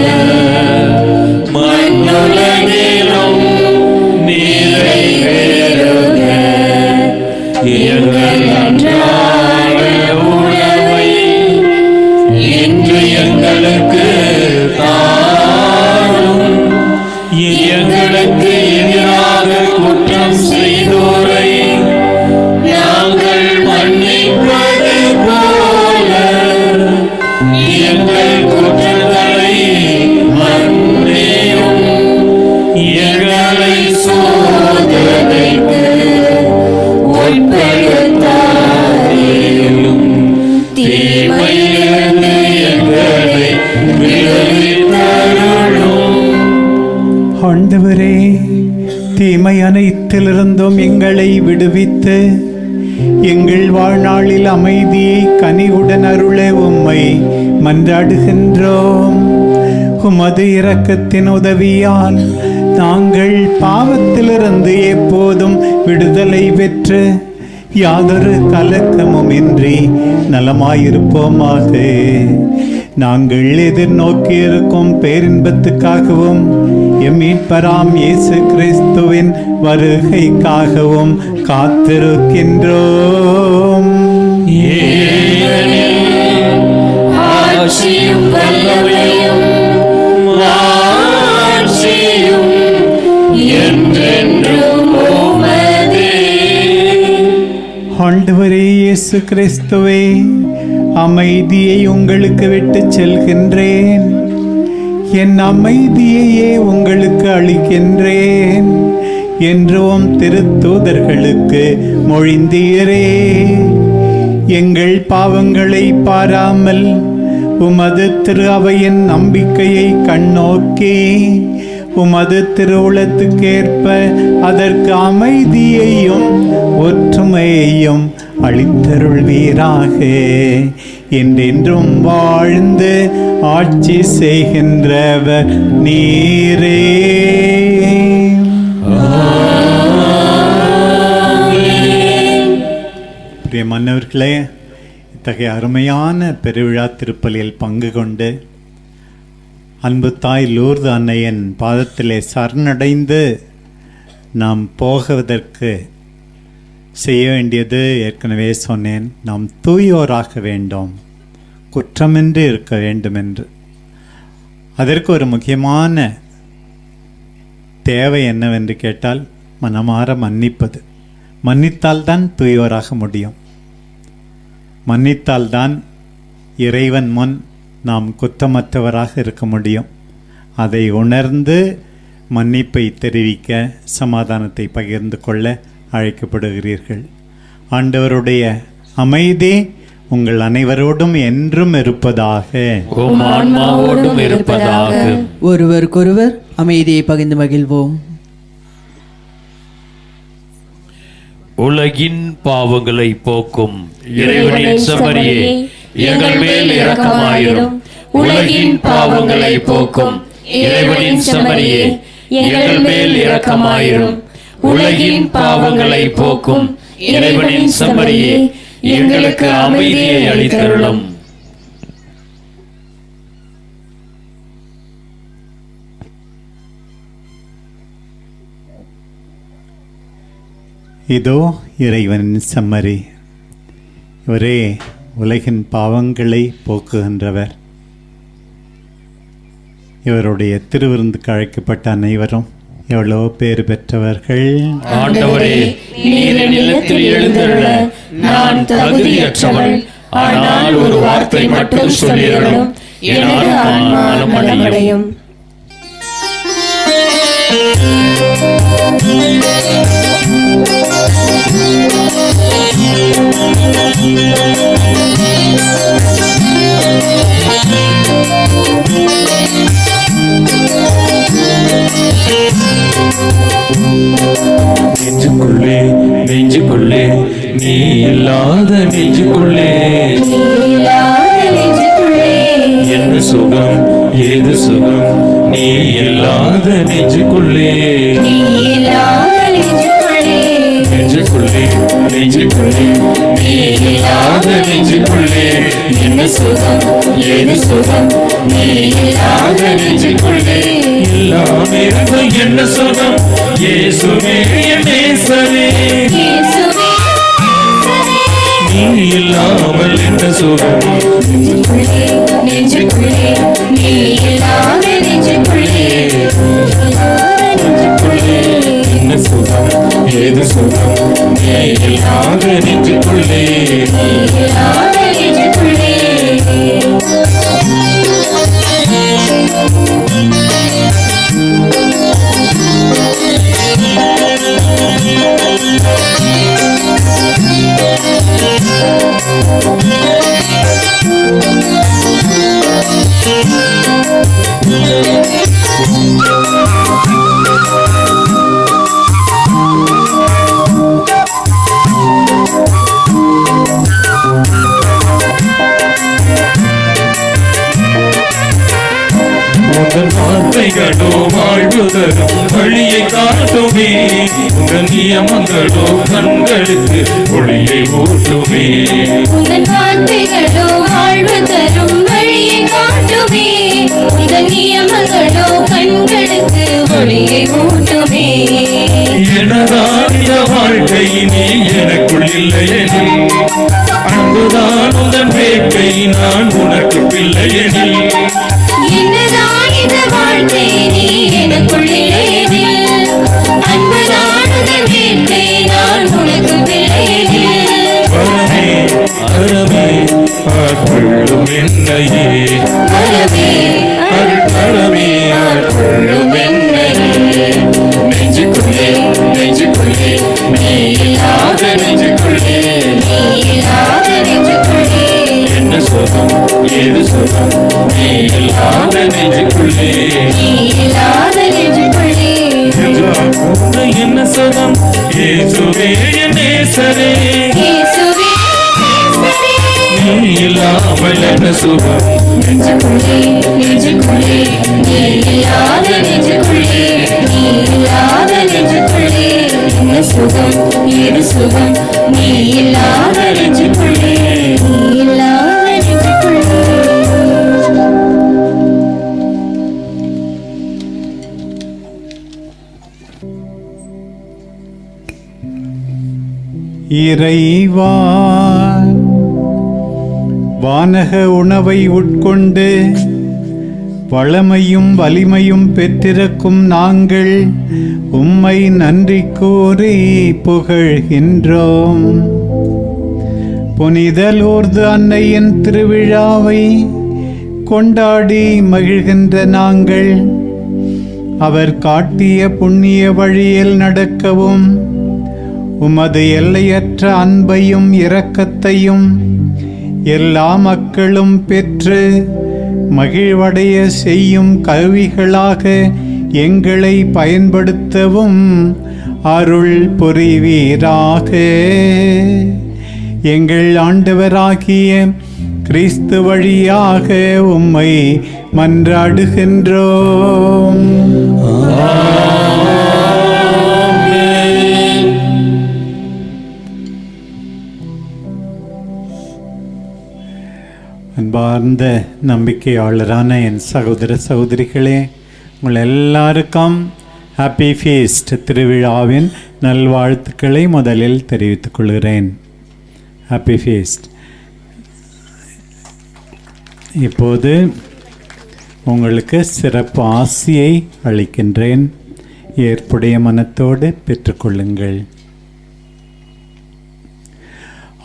மண்ணுலகிலும் நிறைவேறுக. எங்கள் அன்றாட உணவை இன்று எங்களுக்கு தாரும். எங்களுக்கு எதிராக குற்றம் செய்தோரை நாங்கள் மன்னிப்பது போல எங்கள் குற்றங்களை மன்னியும். எங்களை சோதனைக்கு உட்படுத்தாதேயும். தீமையிலிருந்து எங்களை விடுவித்தருளும். ஆண்டவரே, தீமை அனைத்திலிருந்தும் எங்களை விடுவித்து எங்கள் வாழ்நாளில் அமைதியை கனிவுடன் அருள உம்மை மன்றாடுகின்றோம். உமது இரக்கத்தின் உதவியால் நாங்கள் பாவத்திலிருந்து எப்போதும் விடுதலை பெற்று யாதொரு கலக்கமும் இன்றி நலமாயிருப்போமாக. நாங்கள் எதிர்நோக்கி இருக்கும் பேரின்பத்துக்காகவும் எம் மீட்பராம் இயேசு கிறிஸ்துவின் வருகைக்காகவும் காத்திருக்கின்றோம். ஆட்சியும் வல்லமையும் மாட்சியும் என்றென்றும் உமதே. ஆண்டவரே இயேசு கிறிஸ்துவே, அமைதியை உங்களுக்கு விட்டுச் செல்கின்றேன். என் அமைதியையே உங்களுக்கு அளிக்கின்றேன் என்றும் திருத்தூதர்களுக்கு மொழிந்தீரே. எங்கள் பாவங்களை பாராமல் உமது திரு அவையின் நம்பிக்கையை கண்ணோக்கி உமது திருவுளத்துக்கேற்ப அதற்கு அமைதியையும் ஒற்றுமையையும் அளித்தருள்வீராக. என்றென்றும் வாழ்ந்து ஆட்சி செய்கின்றவர் நீரே. பிரியமானவர்களே, இத்தகைய அருமையான பெருவிழா திருப்பலியில் பங்கு கொண்டு அன்பு தாய் லூர்து அன்னையின் பாதத்திலே சரணடைந்து நாம் போகுவதற்கு செய்ய வேண்டியது ஏற்கனவே சொன்னேன், நாம் தூயோராக வேண்டும், குற்றமின்றி இருக்க வேண்டும் என்று. அதற்கு ஒரு முக்கியமான தேவை என்னவென்று கேட்டால் மனமாற மன்னிப்பது. மன்னித்தால்தான் தூயோராக முடியும். மன்னித்தால்தான் இறைவன் முன் நாம் குற்றமற்றவராக இருக்க முடியும். அதை உணர்ந்து மன்னிப்பை தெரிவிக்க, சமாதானத்தை பகிர்ந்து கொள்ள அழைக்கப்படுகிறீர்கள். ஆண்டவருடைய அமைதி உங்கள் அனைவரோடும் என்றும் இருப்பதாக. ஒருவருக்கொருவர் அமைதியை பகிர்ந்து மகிழ்வோம். உலகின் பாவங்களை போக்கும் இறைவனின் செம்மறியே, எங்கள் மேல் இரக்கமாயிரும். உலகின் பாவங்களை போக்கும் இறைவனின் செம்மறியே, எங்கள் மேல் இரக்கமாயிரும். உலகின் பாவங்களை போக்கும் இறைவனின் செம்மறியே, எங்களுக்கு அமைதியை அளித்தருளும். இதோ இறைவனின் செம்மறி. இவரே உலகின் பாவங்களை போக்குகின்றவர். இவருடைய திருவிருந்துக்கு அழைக்கப்பட்ட அனைவரும் எவ்வளோ பேர் பெற்றவர்கள். ஆண்டவரே, நீர் என் இல்லத்தில் எழுந்தருள நான் தகுதியற்றவள். ஆனால் ஒரு வார்த்தை மட்டும் சொல்லியருளும், என் ஆன்மா நலமடையும். நெஞ்சுக்குள்ளே நெஞ்சுக்குள்ளே நீ இல்லாத நெஞ்சுக்குள்ளே என்ன சுகம் ஏது சுகம் நீ இல்லாத நெஞ்சுக்குள்ளே நெஞ்சுக்குள்ளே நெஞ்சுக்குள்ளே நீ இல்லாத நெஞ்சுக்குள்ளே என்ன சுகம் ஏது சுகம் நீ இல்லாத நெஞ்சுக்குள்ளே எல்லாம் இருந்த என்ன சுகம் இயேசுவே என் நேசரே நீ இல்லாமல் என்ன சுகம் நெஞ்சுக்குள்ளே நீ இல்லாத நெஞ்சுக்குள்ளே என்ன சுகம் ஏது சுகம் நீ இல்லாத நெஞ்சுக்குள்ளே வார்த்தைகளோ வாழ்வு தரும் வழியை காட்டுமே, உங்கள் நியமங்களோ கண்களுக்கு ஒளியை ஊட்டுமே. உங்கள் வார்த்தைகளோ வாழ்வு தரும் வழியை காட்டுமே, உங்கள் நியமங்களோ கண்களுக்கு ஒளியை ஊட்டுமே. எனதான் இந்த வாழ்க்கை நீ எனக்குள் இல்லையெனில், அன்புதான் உந்தன் வேட்கை நான் உனக்கு பிள்ளையெனில். என்னதான் இந்த வாழ்க்கை நீ எனக்குள் இல்லையெனில், அன்புதான் உந்தன் வேட்கை நான் உனக்கு பிள்ளையெனில். வரமே அறமே ஆட்கொள்ளும் என்னையே, வரமே அருட்பரமே ஆட்கொள்ளும் என்னையே. நெஞ்சுக்குள்ளே நெஞ்சுக்குள்ளே நீ இல்லாத நெஞ்சுக்குள்ளே, நீ இல்லாத நெஞ்சுக்குள்ளே என்ன சுகம் ஏது சுகம் நீ இல்லாத நெஞ்சுக்குள்ளே, நீ இல்லாத நெஞ்சுக்குள்ளே என்ன சுகம் இயேசுவே என் நேசரே, இயேசுவே நீ இல்லாமல் என்ன சுகம் நெஞ்சுக்குள்ளே நெஞ்சுக்குள்ளே நீ இல்லாத நெஞ்சுக்குள்ளே, நீ இல்லாத நெஞ்சுக்குள்ளே என்ன சுகம் ஏது சுகம் நீ இல்லாத நெஞ்சுக்குள்ளே, நீ இல்லாத நெஞ்சுக்குள்ளே. இறைவா, வானக உணவை உட்கொண்டு வளமையும் வலிமையும் பெற்றிருக்கும் நாங்கள் உம்மை நன்றி கூறி புகழ்கின்றோம். புனித லூர்து அன்னையின் திருவிழாவை கொண்டாடி மகிழ்கின்ற நாங்கள் அவர் காட்டிய புண்ணிய வழியில் நடக்கவும் உமது எல்லையற்ற அன்பையும் இரக்கத்தையும் எல்லா மக்களும் பெற்று மகிழ்வடைய செய்யும் கருவிகளாக எங்களை பயன்படுத்தவும் அருள் புரிவீராக. எங்கள் ஆண்டவராகிய கிறிஸ்து வழியாக உம்மை மன்றாடுகின்றோம். அன்பார்ந்த நம்பிக்கையாளரான என் சகோதர சகோதரிகளே, உங்கள் எல்லாருக்கும் ஹாப்பி ஃபீஸ்ட் திருவிழாவின் நல்வாழ்த்துக்களை முதலில் தெரிவித்துக் கொள்கிறேன். Happy feast. இப்போது உங்களுக்கு சிறப்பு ஆசியை அளிக்கின்றேன். ஏற்புடைய மனத்தோடு பெற்றுக்கொள்ளுங்கள்.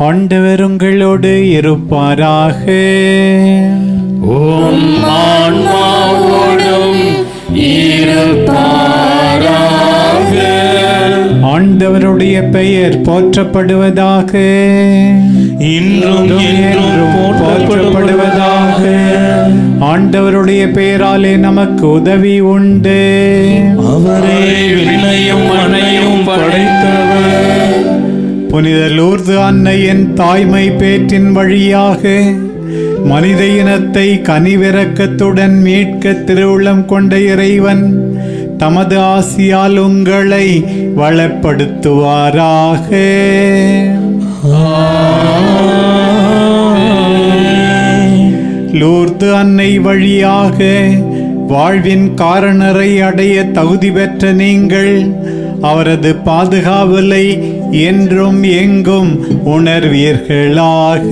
ஆண்டவர் உங்களோடு இருப்பாராக. ஆண்டவருடைய பெயர் போற்றப்படுவதாக. இன்றும் போற்றப்படுவதாக. ஆண்டவருடைய பெயராலே நமக்கு உதவி உண்டு. அவரே விண்ணையும் மண்ணையும் படைத்தவர். புனித லூர்து அன்னையின் தாய்மை பேற்றின் வழியாக மனித இனத்தை கனிவிரக்கத்துடன் மீட்க திருவுள்ளம் கொண்ட இறைவன் தமது ஆசியால் உங்களை வளப்படுத்துவாராக. லூர்து அன்னை வழியாக வாழ்வின் காரணரை அடைய தகுதி பெற்ற நீங்கள் அவரது பாதுகாவலை என்றும் எங்கும் உணர்வீர்களாக.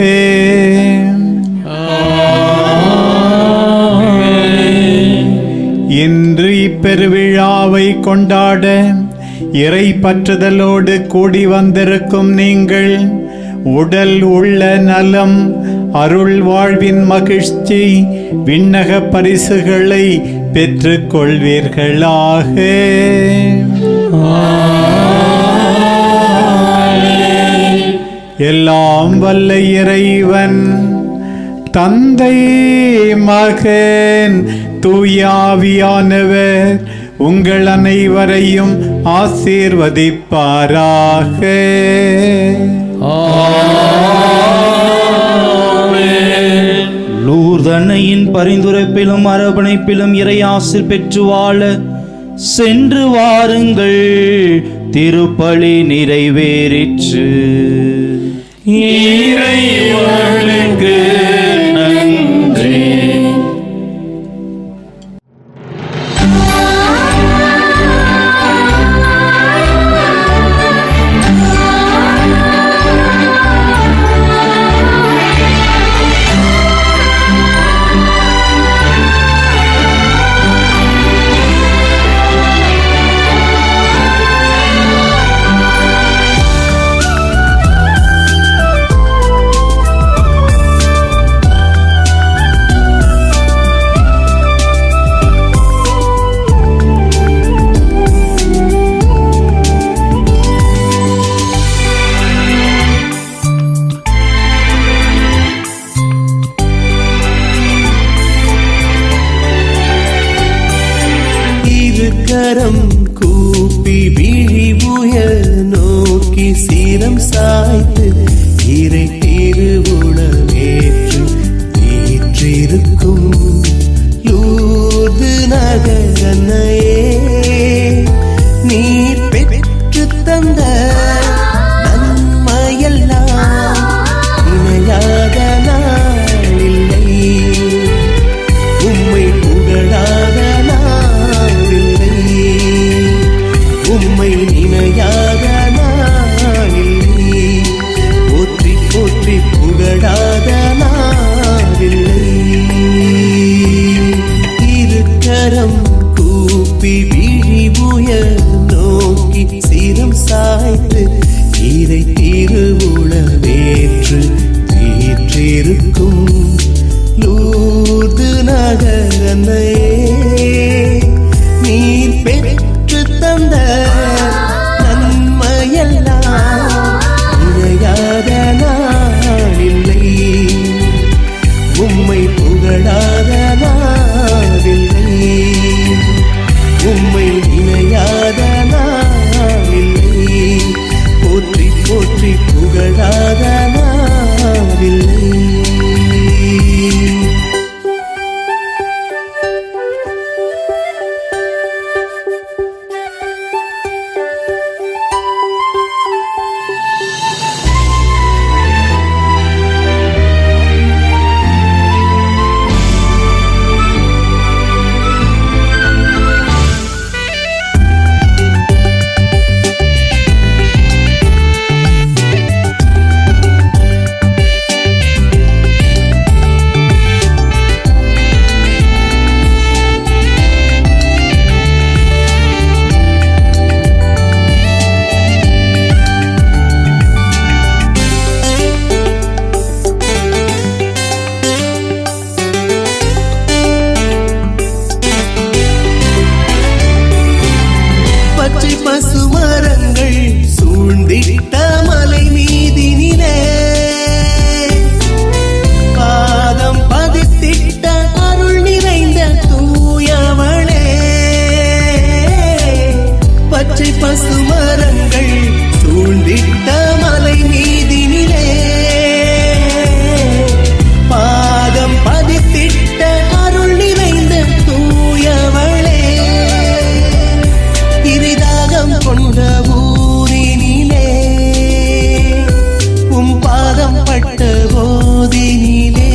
இன்று இப்பெருவிழாவை கொண்டாட இறை பற்றுதலோடு கூடி வந்திருக்கும் நீங்கள் உடல் உள்ள நலம், அருள் வாழ்வின் மகிழ்ச்சி, விண்ணக பரிசுகளை பெற்றுக் கொள்வீர்களாக. எல்லாம் வல்ல இறைவன் தந்தை, மகன், தூயாவியானவர் உங்கள் அனைவரையும் ஆசீர்வதிப்பாராக. லூர்து அன்னையின் பரிந்துரைப்பிலும் அரவணைப்பிலும் இறையாசிர் பெற்று வாழ சென்று வாருங்கள். திருப்பலி நிறைவேறிற்று. இறைவனுக்கு நன்றி. கரம் கூப்பி விழி உயர் நோக்கி சீரம் சாய்த்து இறை திருவுளமேற்று ஏற்றிருக்கும் லூர்து நகரன்னையே, நீ பெற்று தந்த நன்மையெல்லாம் இணையாத நாளில்லை. உம்மை புகழாத நாளில்லை, உம்மை நினையாத நாளில்லை. பட்ட போதினிலே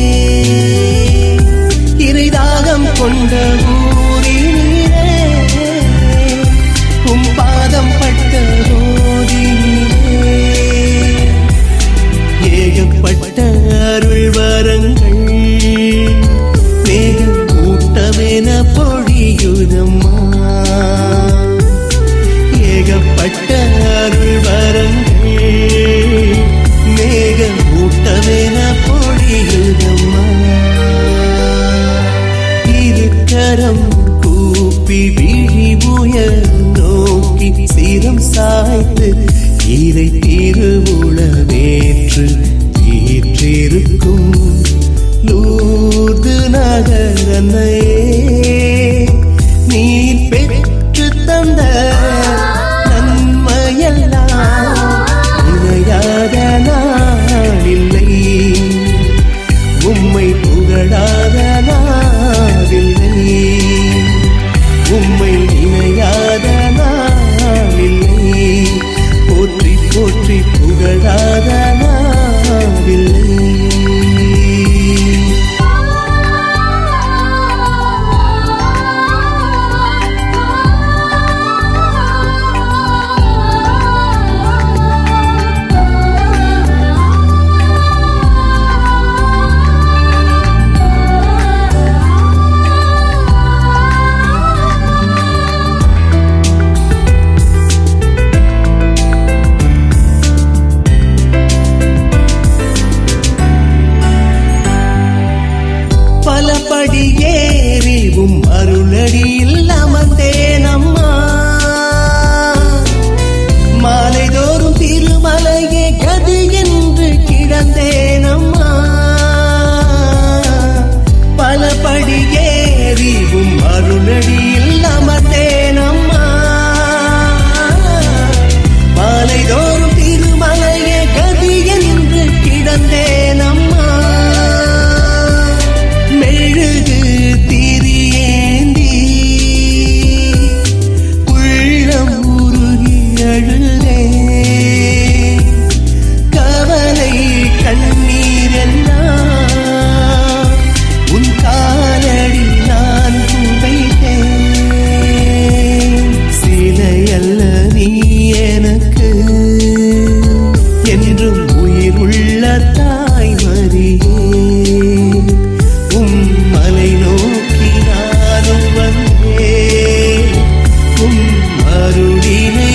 இறைதாகம் கொண்ட ஊரினிலே பாதம் பட்ட போதினிலே ஏகப்பட்ட அருள் வரங்கள் மேகம் கூட்டமென பொழியுதம்மா ஏகப்பட்ட அருள் வரங்கள் மேகம் கூட்டமென பொழியுதம்மா இருக்கரம் கூப்பி விழி உயர் நோக்கி சிரம் சாய்த்து இறை திருவுளவேற்று வீற்றிருக்கும் லூர்து நகரன்னையே நீர் பெற்று தந்த நன்மையெல்லாம் இணையாத நாளில்லை உம்மை புகழாத நாளில்லை உம்மை இணையாத நாளில்லை போற்றி போற்றி புகழாத நாளில்லை படியேறிவும் அருளடியில் அமர்ந்தேன் அம்மா மாலைதோறும் திருமலையே கதி என்று கிடந்தேன் அம்மா பல படியேறிவும் அருளடியில் அமர்ந்தேன் அம்மா மாலைதோறும் திருமலையே கதி என்று கிடந்தேன் அம்மா மெழுகு திரியேந்தி உள்ளம் உருகி அழுதே கவலை கண்ணீர் எல்லாம் உன் காலடி நான் புதைத்தேன் சிலையல்ல நீ எனக்கு என்றும் உயிர் உள்ள தாய்மரியே மலை நோக்கி நானும் வந்தேன் உம் அருளினை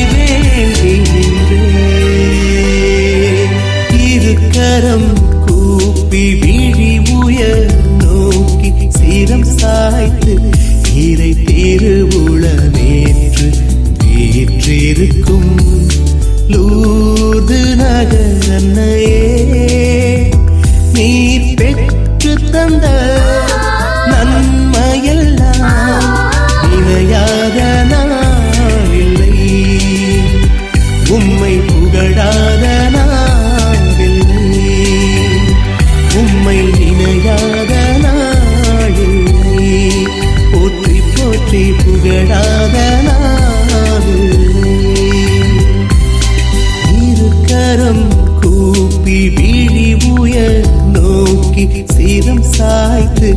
வேண்டுகின்றேன் இருக்கரம் கூப்பி விழி உயர் நோக்கி சிரம் சாய்த்து இறை திருவுளவேற்று வீற்றிருக்கும் லூர்து நகரன்னையே நீர் பெற்று தந்த நன்மையெல்லாம் இணையாத நாளில்லை உம்மை புகழாத நாளில்லை உம்மை இணையாத நாளில்லை போற்றி போற்றி புகழாத நாளில்லை இருக்கரம் கூப்பி விழி உயர் நோக்கி சிரம் சாய்த்து